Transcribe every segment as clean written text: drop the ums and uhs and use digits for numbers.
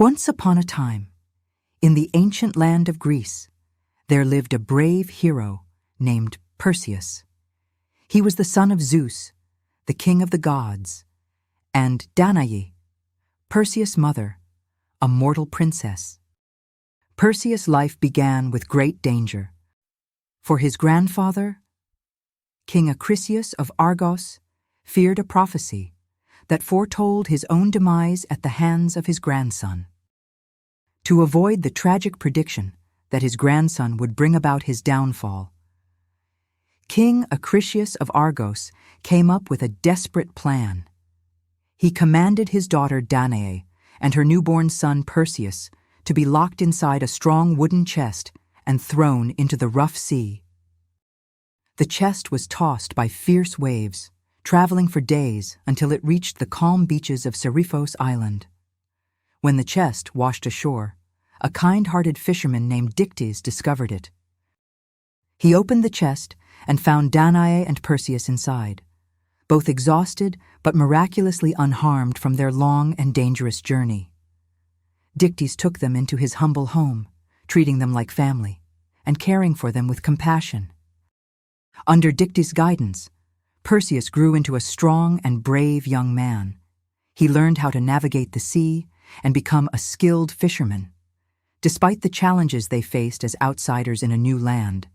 Once upon a time, in the ancient land of Greece, there lived a brave hero named Perseus. He was the son of Zeus, the king of the gods, and Danae, Perseus' mother, a mortal princess. Perseus' life began with great danger, for his grandfather, King Acrisius of Argos, feared a prophecy that foretold his own demise at the hands of his grandson. To avoid the tragic prediction that his grandson would bring about his downfall, King Acrisius of Argos came up with a desperate plan. He commanded his daughter Danae and her newborn son Perseus to be locked inside a strong wooden chest and thrown into the rough sea. The chest was tossed by fierce waves, traveling for days until it reached the calm beaches of Seriphos Island. When the chest washed ashore, a kind-hearted fisherman named Dictys discovered it. He opened the chest and found Danae and Perseus inside, both exhausted but miraculously unharmed from their long and dangerous journey. Dictys took them into his humble home, treating them like family, and caring for them with compassion. Under Dictys' guidance, Perseus grew into a strong and brave young man. He learned how to navigate the sea and become a skilled fisherman. Despite the challenges they faced as outsiders in a new land,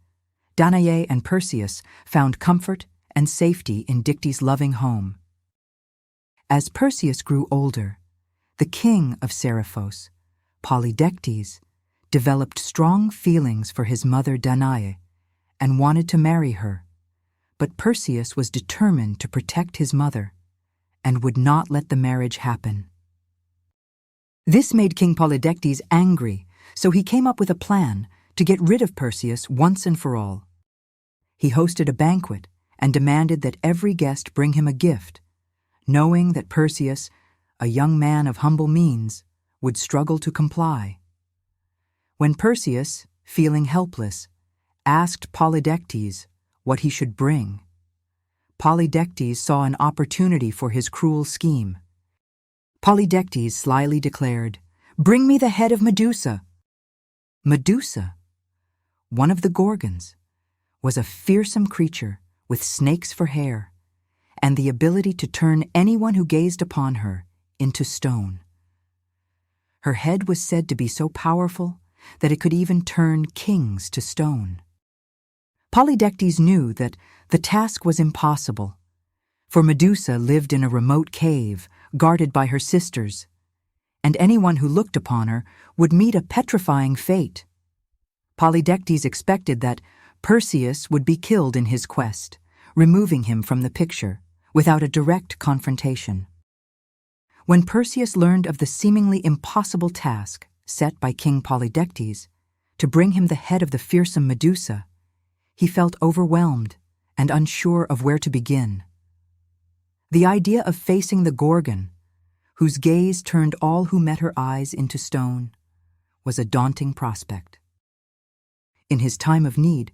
Danae and Perseus found comfort and safety in Dictys' loving home. As Perseus grew older, the king of Seriphos, Polydectes, developed strong feelings for his mother Danae and wanted to marry her. But Perseus was determined to protect his mother and would not let the marriage happen. This made King Polydectes angry, so he came up with a plan to get rid of Perseus once and for all. He hosted a banquet and demanded that every guest bring him a gift, knowing that Perseus, a young man of humble means, would struggle to comply. When Perseus, feeling helpless, asked Polydectes what he should bring, Polydectes saw an opportunity for his cruel scheme. Polydectes slyly declared, "Bring me the head of Medusa." Medusa, one of the Gorgons, was a fearsome creature with snakes for hair and the ability to turn anyone who gazed upon her into stone. Her head was said to be so powerful that it could even turn kings to stone. Polydectes knew that the task was impossible, for Medusa lived in a remote cave guarded by her sisters, and anyone who looked upon her would meet a petrifying fate. Polydectes expected that Perseus would be killed in his quest, removing him from the picture without a direct confrontation. When Perseus learned of the seemingly impossible task set by King Polydectes to bring him the head of the fearsome Medusa, he felt overwhelmed and unsure of where to begin. The idea of facing the Gorgon, whose gaze turned all who met her eyes into stone, was a daunting prospect. In his time of need,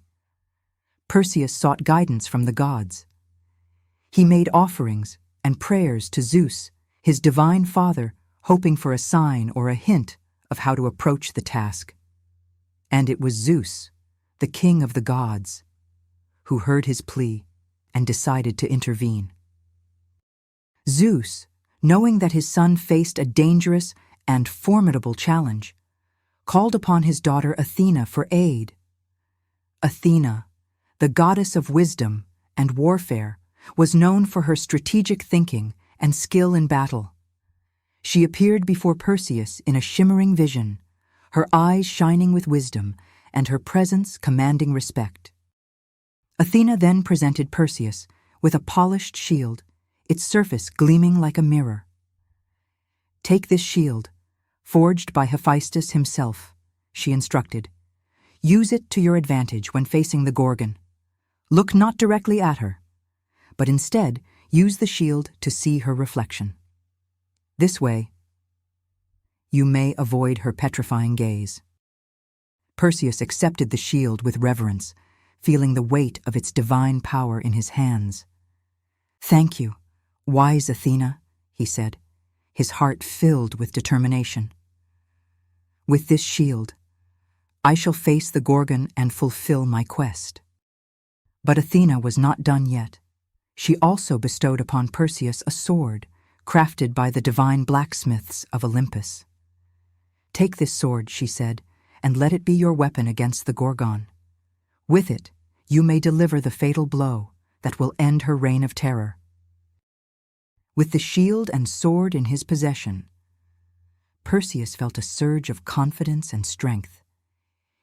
Perseus sought guidance from the gods. He made offerings and prayers to Zeus, his divine father, hoping for a sign or a hint of how to approach the task. And it was Zeus, the king of the gods, who heard his plea and decided to intervene. Zeus, knowing that his son faced a dangerous and formidable challenge, called upon his daughter Athena for aid. Athena, the goddess of wisdom and warfare, was known for her strategic thinking and skill in battle. She appeared before Perseus in a shimmering vision, her eyes shining with wisdom and her presence commanding respect. Athena then presented Perseus with a polished shield, its surface gleaming like a mirror. "Take this shield, forged by Hephaestus himself," she instructed. "Use it to your advantage when facing the Gorgon. Look not directly at her, but instead use the shield to see her reflection. This way, you may avoid her petrifying gaze." Perseus accepted the shield with reverence, feeling the weight of its divine power in his hands. "Thank you, wise Athena," he said, his heart filled with determination. With this shield, I shall face the Gorgon and fulfill my quest." But Athena was not done yet. She also bestowed upon Perseus a sword, crafted by the divine blacksmiths of Olympus. "Take this sword," she said, "and let it be your weapon against the Gorgon. With it, you may deliver the fatal blow that will end her reign of terror." With the shield and sword in his possession, Perseus felt a surge of confidence and strength.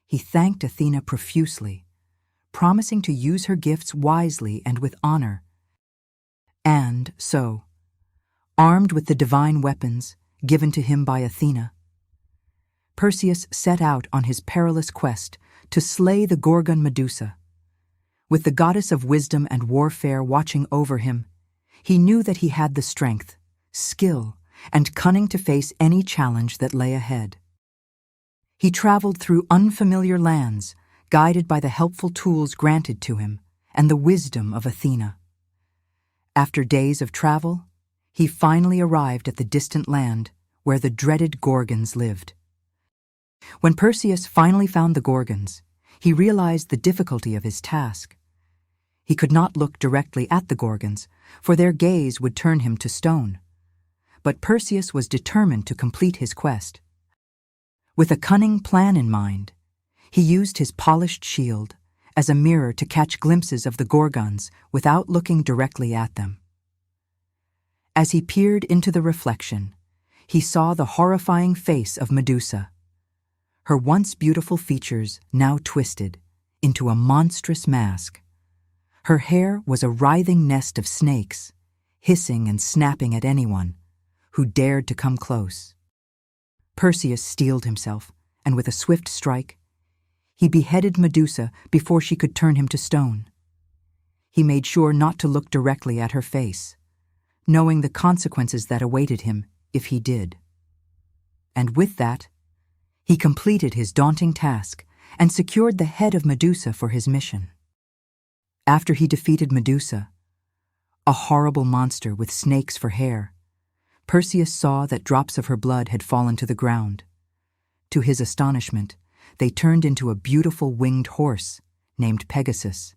He thanked Athena profusely, promising to use her gifts wisely and with honor. And so, armed with the divine weapons given to him by Athena, Perseus set out on his perilous quest to slay the Gorgon Medusa. With the goddess of wisdom and warfare watching over him, he knew that he had the strength, skill, and cunning to face any challenge that lay ahead. He traveled through unfamiliar lands, guided by the helpful tools granted to him and the wisdom of Athena. After days of travel, he finally arrived at the distant land where the dreaded Gorgons lived. When Perseus finally found the Gorgons, he realized the difficulty of his task. He could not look directly at the Gorgons, for their gaze would turn him to stone. But Perseus was determined to complete his quest. With a cunning plan in mind, he used his polished shield as a mirror to catch glimpses of the Gorgons without looking directly at them. As he peered into the reflection, he saw the horrifying face of Medusa, her once beautiful features now twisted into a monstrous mask. Her hair was a writhing nest of snakes, hissing and snapping at anyone who dared to come close. Perseus steeled himself, and with a swift strike, he beheaded Medusa before she could turn him to stone. He made sure not to look directly at her face, knowing the consequences that awaited him if he did. And with that, he completed his daunting task and secured the head of Medusa for his mission. After he defeated Medusa, a horrible monster with snakes for hair, Perseus saw that drops of her blood had fallen to the ground. To his astonishment, they turned into a beautiful winged horse named Pegasus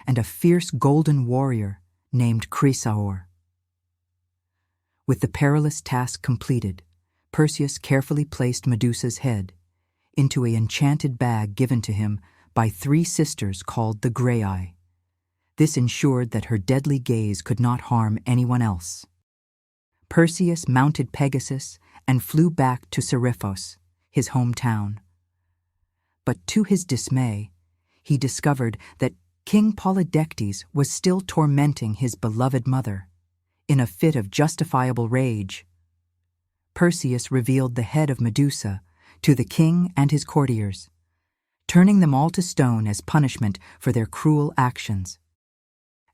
and a fierce golden warrior named Chrysaor. With the perilous task completed, Perseus carefully placed Medusa's head into an enchanted bag given to him by 3 sisters called the Graeae. This ensured that her deadly gaze could not harm anyone else. Perseus mounted Pegasus and flew back to Seriphos, his hometown. But to his dismay, he discovered that King Polydectes was still tormenting his beloved mother. In a fit of justifiable rage, Perseus revealed the head of Medusa to the king and his courtiers, turning them all to stone as punishment for their cruel actions.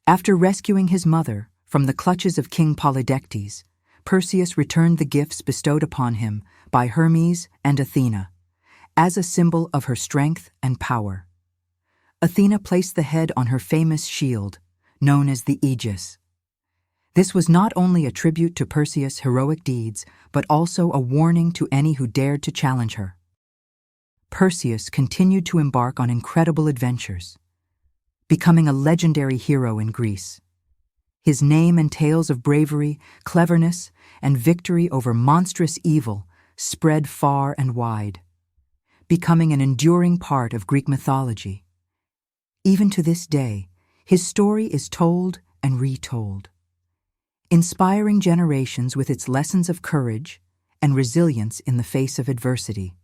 After rescuing his mother from the clutches of King Polydectes, Perseus returned the gifts bestowed upon him by Hermes and Athena, as a symbol of her strength and power. Athena placed the head on her famous shield, known as the Aegis. This was not only a tribute to Perseus' heroic deeds, but also a warning to any who dared to challenge her. Perseus continued to embark on incredible adventures, becoming a legendary hero in Greece. His name and tales of bravery, cleverness, and victory over monstrous evil spread far and wide, becoming an enduring part of Greek mythology. Even to this day, his story is told and retold, inspiring generations with its lessons of courage and resilience in the face of adversity.